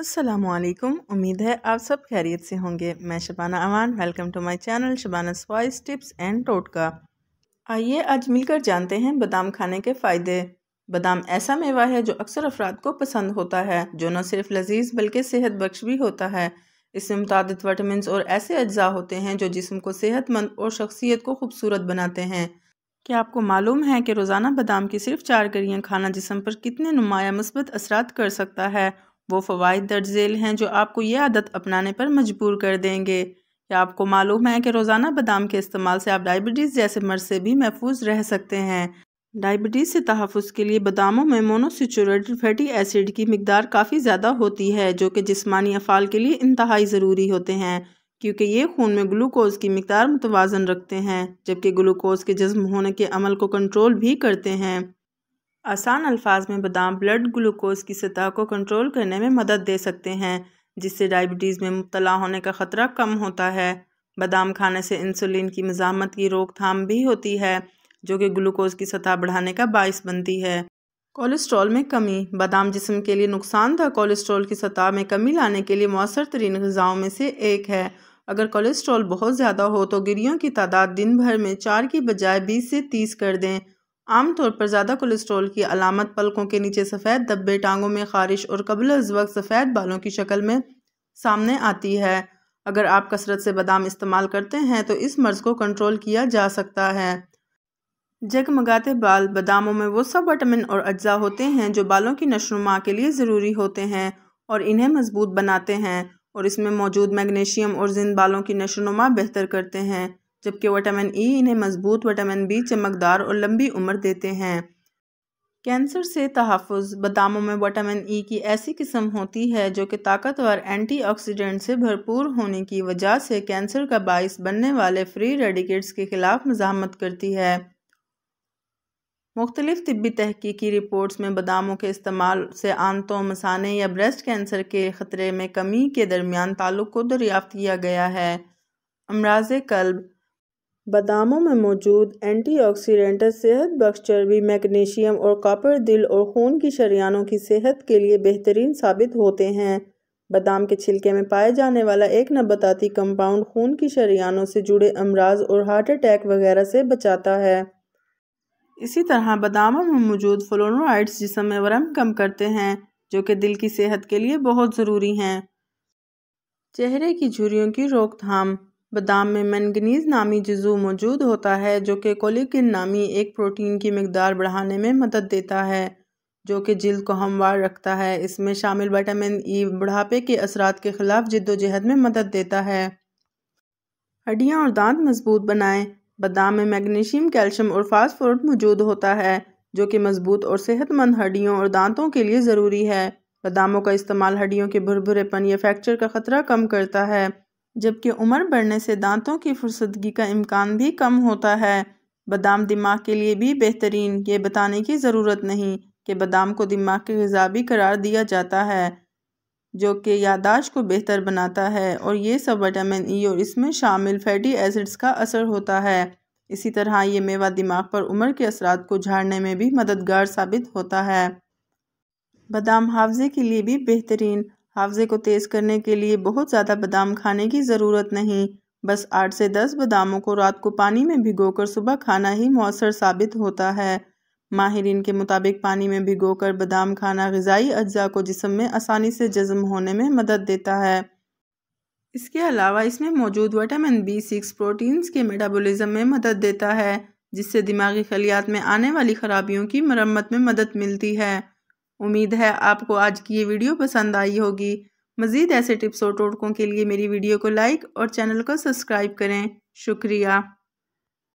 अस्सलामु अलैकुम। उम्मीद है आप सब खैरियत से होंगे। मैं Shabana Aman, welcome to my channel Shabana spice tips and टोटका। आइए आज मिलकर जानते हैं बादाम खाने के फ़ायदे। बादाम ऐसा मेवा है जो अक्सर अफराद को पसंद होता है, जो न सिर्फ लजीज बल्कि सेहत बख्श भी होता है। इसमें मुतादिद विटामिन और ऐसे अज्जा होते हैं जो जिस्म को सेहतमंद और शख्सियत को खूबसूरत बनाते हैं। क्या आपको मालूम है कि रोज़ाना बादाम की सिर्फ 4 कलियाँ खाना जिस्म पर कितने नुमाया मुस्बत असरात कर सकता है। वो फ़वाइद दर्ज झेल हैं जो आपको ये आदत अपनाने पर मजबूर कर देंगे। क्या आपको मालूम है कि रोज़ाना बादाम के इस्तेमाल से आप डायबिटीज़ जैसे मर्ज से भी महफूज रह सकते हैं। डायबिटीज़ से तहफ़्फ़ुज़ के लिए बादामों में मोनोसैचुरेटेड फैटी एसिड की मिकदार काफ़ी ज़्यादा होती है, जो कि जिस्मानी अफ़ाल के लिए इंतहाई ज़रूरी होते हैं, क्योंकि ये खून में ग्लूकोज़ की मिकदार मुतवाज़न रखते हैं, जबकि ग्लूकोज़ के जज़्ब होने के अमल को कंट्रोल भी करते हैं। आसान अल्फाज में बादाम ब्लड ग्लूकोज़ की सतह को कंट्रोल करने में मदद दे सकते हैं, जिससे डायबिटीज़ में मुब्तला होने का ख़तरा कम होता है। बादाम खाने से इंसुलिन की मज़ाहमत की रोकथाम भी होती है, जो कि ग्लूकोज़ की सतह बढ़ाने का बाइस बनती है। कोलेस्ट्रॉल में कमी। बादाम जिस्म के लिए नुकसानदह कोलेस्ट्रॉल की सतह में कमी लाने के लिए मौसर तरीन ग़िज़ाओं में से एक है। अगर कोलेस्ट्रॉल बहुत ज़्यादा हो तो गिरियों की तादाद दिन भर में 4 की बजाय 20 से 30 कर दें। आमतौर पर ज़्यादा कोलेस्ट्रॉल की अलामत पलकों के नीचे सफ़ेद धब्बे, टांगों में खारिश और क़ब्ल-अज़-वक़्त सफ़ेद बालों की शक्ल में सामने आती है। अगर आप कसरत से बादाम इस्तेमाल करते हैं तो इस मर्ज़ को कंट्रोल किया जा सकता है। जगमगाते बाल। बादामों में वो सब विटामिन और अज्जा होते हैं जो बालों की नशोनुमा के लिए ज़रूरी होते हैं और इन्हें मजबूत बनाते हैं, और इसमें मौजूद मैग्नीशियम और जिंद बालों की नशोनुमा बेहतर करते हैं, जबकि विटामिन ई इन्हें मजबूत, विटामिन बी चमकदार और लंबी उम्र देते हैं। कैंसर से तहफ़्फ़ुज़। बादामों में विटामिन ई की ऐसी किस्म होती है जो कि ताकतवर एंटीऑक्सीडेंट से भरपूर होने की वजह से कैंसर का बाइस बनने वाले फ्री रेडिकेट्स के खिलाफ मज़ाहमत करती है। मुख्तलिफ तिब्बी तहकीकी रिपोर्ट्स में बादामों के इस्तेमाल से आंतों, मसाने या ब्रेस्ट कैंसर के ख़तरे में कमी के दरमियान ताल्लुक़ को दरियाफ्त किया गया है। अमराज़ क़ल्ब। बादामों में मौजूद एंटीऑक्सीडेंट सेहत बख्श चर्बी, मैग्नीशियम और कॉपर दिल और खून की शरियानों की सेहत के लिए बेहतरीन साबित होते हैं। बादाम के छिलके में पाए जाने वाला एक नबाताती कंपाउंड खून की शरियानों से जुड़े अमराज और हार्ट अटैक वगैरह से बचाता है। इसी तरह बादामों में मौजूद फ्लोनोइड्स जिस्म में वरम कम करते हैं, जो कि दिल की सेहत के लिए बहुत ज़रूरी हैं। चेहरे की झुर्रियों की रोकथाम। बादाम में मैंगनीज नामी जुज़ू मौजूद होता है, जो कि कोलेजन नामी एक प्रोटीन की मिकदार बढ़ाने में मदद देता है, जो कि जिल्द को हमवार रखता है। इसमें शामिल विटामिन ई बुढ़ापे के असरात के खिलाफ जिद्दोजहद में मदद देता है। हड्डियाँ और दांत मजबूत बनाएं। बादाम में मैग्नीशियम, कैल्शियम और फास्फोरस मौजूद होता है, जो कि मजबूत और सेहतमंद हड्डियों और दांतों के लिए ज़रूरी है। बादामों का इस्तेमाल हड्डियों के भुरभुरेपन या फ्रैक्चर का ख़तरा कम करता है, जबकि उम्र बढ़ने से दांतों की फुर्सदगी का इम्कान भी कम होता है। बादाम दिमाग के लिए भी बेहतरीन। ये बताने की ज़रूरत नहीं कि बादाम को दिमाग की ग़िज़ा भी करार दिया जाता है, जो कि याददाश्त को बेहतर बनाता है, और ये सब विटामिन ई और इसमें शामिल फैटी एसिड्स का असर होता है। इसी तरह ये मेवा दिमाग पर उम्र के असरात को झाड़ने में भी मददगार साबित होता है। बादाम हाफ़्ज़े के लिए भी बेहतरीन। हाफ़्ज़े को तेज़ करने के लिए बहुत ज़्यादा बादाम खाने की ज़रूरत नहीं, बस 8 से 10 बादामों को रात को पानी में भिगोकर सुबह खाना ही मौसर साबित होता है। माहिरीन के मुताबिक पानी में भिगोकर बादाम खाना ग़िज़ाई अज्जा को जिस्म में आसानी से जज़्ब होने में मदद देता है। इसके अलावा इसमें मौजूद विटामिन B6 प्रोटीन्स के मेटाबॉलिज्म में मदद देता है, जिससे दिमागी खलियात में आने वाली ख़राबियों की मरम्मत में मदद मिलती है। उम्मीद है आपको आज की ये वीडियो पसंद आई होगी। मज़ीद ऐसे टिप्स और टोटकों के लिए मेरी वीडियो को लाइक और चैनल को सब्सक्राइब करें। शुक्रिया।